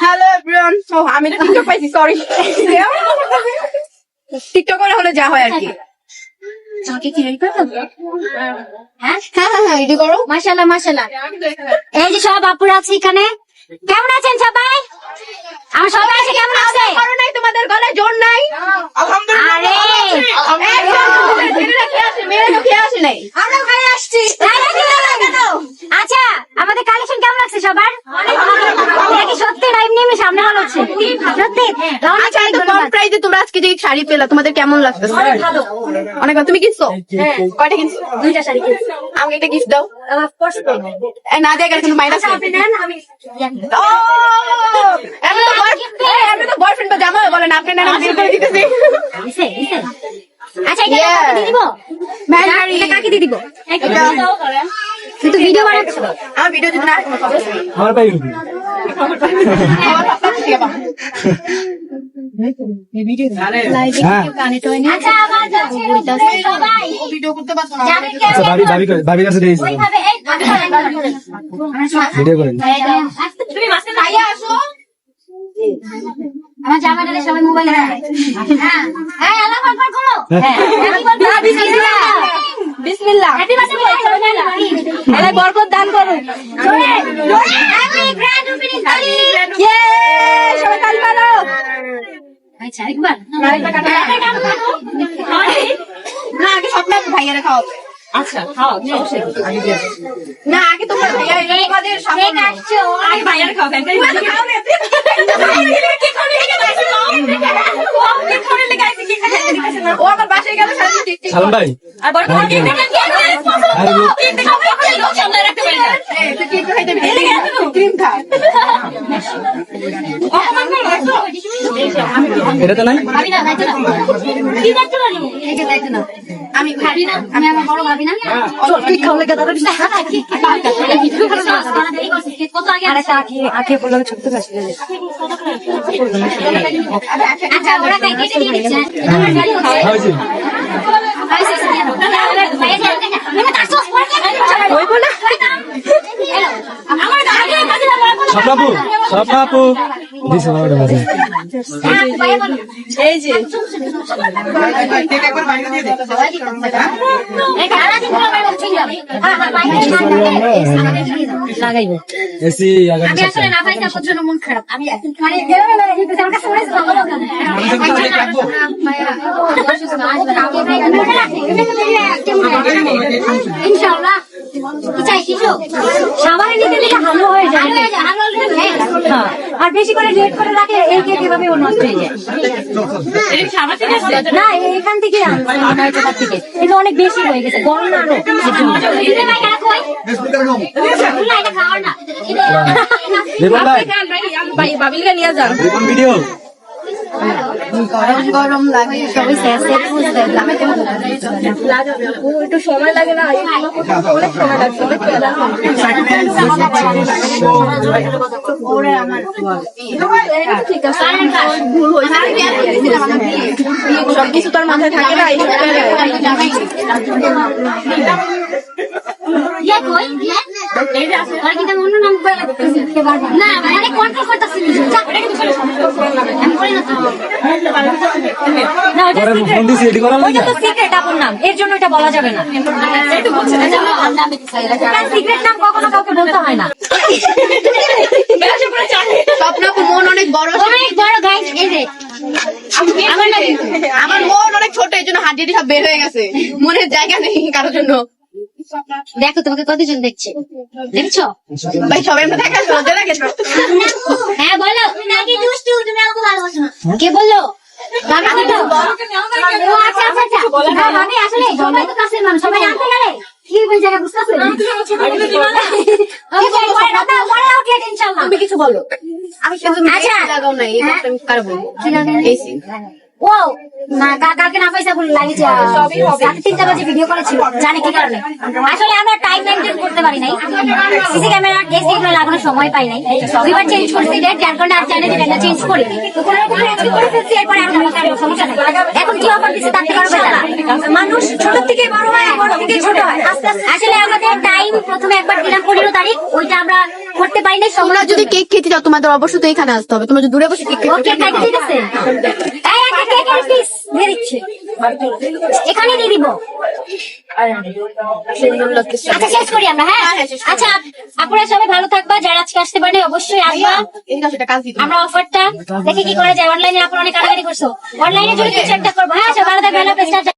Hello everyone. ও আমি তো TikTok পাইছি, সরি। টিকটক করে হলে যা হয় আর কি। আমাকে কি রেডি করো? হ্যাঁ হ্যাঁ হ্যাঁ হ্যাঁ, রেডি করো। মাশাআল্লাহ মাশাআল্লাহ। এই যে সব আপুরা আছে এখানে, কেমন আছেন সবাই? আমার সবাই আছে, কেমন আছে? করো নাই, তোমাদের গলায় জোর নাই। আরে মেয়েরা খেয়ে আসে নাই, আমরা খাই আসছি। আচ্ছা, আমাদের কালেকশন কেমন লাগছে সবার? এটা কি সত্যি লাইভ নিয়ে সামনে ভালো হচ্ছে? সত্যি? আচ্ছা, এত কম প্রাইসে তোমরা আজকে যে শাড়ি পেলা, তোমাদের কেমন লাগতেছে? অনেক ভালো। তুমি কিনছো? কয়টা কিনছো? 2টা শাড়ি কিনছি। আমাকে একটা গিফট দাও। অফকোর্স না দেয় কিন্তু মাইনাস। আপনি নেন, আমি আপনি তো বয়ফ্রেন্ড বা জামাই বলেন, আপনি নেন, আমি বিল করে দিতেছি। আচ্ছা, এটা কাকে দিয়ে দিব? এটা কাকে দিয়ে দিব? তুই তো ভিডিও বানাচ্ছ। আমার ভিডিও যদি না আমার পাই আমার পাপা দিয়ে বাবা। আচ্ছা, আমার কাছে সবাই ভিডিও করতে পারছো না? যাবে কে? আচ্ছা ভাবি কাছে দিয়েছি ওইভাবে এই ভিডিও করেন তুমি মাসে ভাইয়া আসো। আমার জামাইটারে সবাই মোবাইলে রাখে। হ্যাঁ হ্যাঁ, আল্লাহ আকবার করো। হ্যাঁ, বিসমিল্লাহ বিসমিল্লাহ। Happy birthday. আল্লাহ বরকত দান করুন। হ্যাপি গ্র্যান্ড ওপেনিং তালি। ইয়ে, সবাই তালি মারো। আচ্ছা, আরেকবার না, আগে স্বপ্ন ভাইয়ারে খাও। আচ্ছা খাও না, আগে তোমরা ভাইয়া তোমাদের সামনে কেক আসছে ও আগে বাইরে খাও ফ্যানটাই খাও না ও আমার বাসায় গেল সাথে টিকটিক। সালাম ভাই আর বড় বড় কেক লোক সামনে রাখতে পারি না তুই কেক খাইতে দিবি? ক্রিম খা। এটা তো নাই ভাবি না, দায়িত্ব না। কি দায়িত্ব না নিবো? একে দায়িত্ব না। আমি ভাবি না, আমি আমার বড় ভাবি না। কেক খাওয়ালে কথা বলিস না। কত আগে আরেকটা আঁকে বললো ছোট্ট কাছে। আচ্ছা, ওরা কেটে দিয়ে দিচ্ছে। হয়েছে স্বপ্নাপু স্বপ্নাপু দিছে বারোটা বাজে এই যে লাগাইবো। এসি আগামী আমি আসলে না পাইছি, আপনার জন্য মন খারাপ। আমি মানে আমার কাছে মনে হচ্ছে ইনশাআল্লাহ। সাবারে নিতে দিলে ভালো হয়ে যায়। হ্যাঁ, আর বেশি করে লেট করে রাখে, এই কেক এভাবে ও নষ্ট হয়ে যায়। না, এখান থেকে আনছি থেকে এটা অনেক বেশি হয়ে গেছে, গরম না আরো। রিপন ভাই বাবিলকে নিয়ে যান। রিপন ভিডিও গরম গরম লাগে, সবাই একটু সময় লাগে না, অনেক সময় লাগছে। ঠিক আছে, ভুল হয়েছে। সবকিছু তো আর মাথায় থাকে না। না মানে কন্ট্রোল করতেছি ফোন দিছি এডি করার লাগে সিক্রেট আপনার নাম, এর জন্য এটা বলা যাবে না। সিক্রেট নাম কখনো কাউকে বলতে হয় না। স্বপ্নাপুর মন অনেক বড়, অনেক বড় গাইস। এই যে আমার মন অনেক ছোট, এই জন্য হাড্ডি সব বের হয়ে গেছে, মনের জায়গা নেই কারোর জন্য। দেখো তোমাকে কতজন দেখছে, দেখছো? ভাই সবাই আমরা দেখা লজ্জা লাগে তো। হ্যাঁ বলো, তুমি নাকি দুষ্টু, তুমি আমাকে ভালোবাসো না। কে বললো? ভাবি বললো? ও আচ্ছা আচ্ছা আচ্ছা। না ভাবি, আসলে সবাই তো কাছের মানুষ, সবাই আনতে গেলে কি বল জায়গা বুঝতেছে। তুমি কিছু বলো। আমি শুধু আচ্ছা। লাগাও না, এই কথা আমি কারো বলবো। কি লাগাই? এসি ও না কালকে না পয়সা বলে লাগিয়েছে রাত 3টা বাজে ভিডিও করেছিল জানে কি কারণে আসলে আমরা টাইম মেনটেন করতে পারি নাই সিসি ক্যামেরা ডেস্ক এগুলো লাগানোর সময় পাই নাই দুইবার চেঞ্জ করছি ডেট যার কারণে আর চ্যানেল এটা চেঞ্জ করি তো কোনো রকম আজকে করে ফেলছি এরপর আর সমস্যা নাই এখন কি অফার দিচ্ছে তার থেকে আরো বেটার মানুষ ছোট থেকে বড় হয় বড় থেকে ছোট হয় আস্তে আস্তে আসলে আমাদের টাইম প্রথমে একবার দিলাম 15 তারিখ ওইটা আমরা করতে পারি নাই তোমরা যদি কেক খেতে চাও তোমাদের অবশ্যই তো এখানে আসতে হবে, তোমরা যদি দূরে বসে কেক খেতে ওকে খাইতে দিতেছে এই একটা কেকের পিস দিয়ে দিচ্ছে এখানে দিয়ে দিব আচ্ছা শেষ করি আমরা হ্যাঁ আচ্ছা আপনারা সবাই ভালো থাকবা যারা আজকে আসতে পারেন অবশ্যই আসবা সেটা কাজ দিতে আমরা অফারটা দেখি কি করা যায় অনলাইনে আপনারা অনেক কাটাকাটি করছো অনলাইনে যদি কিছু একটা করবো হ্যাঁ আচ্ছা ভালো থাকবেন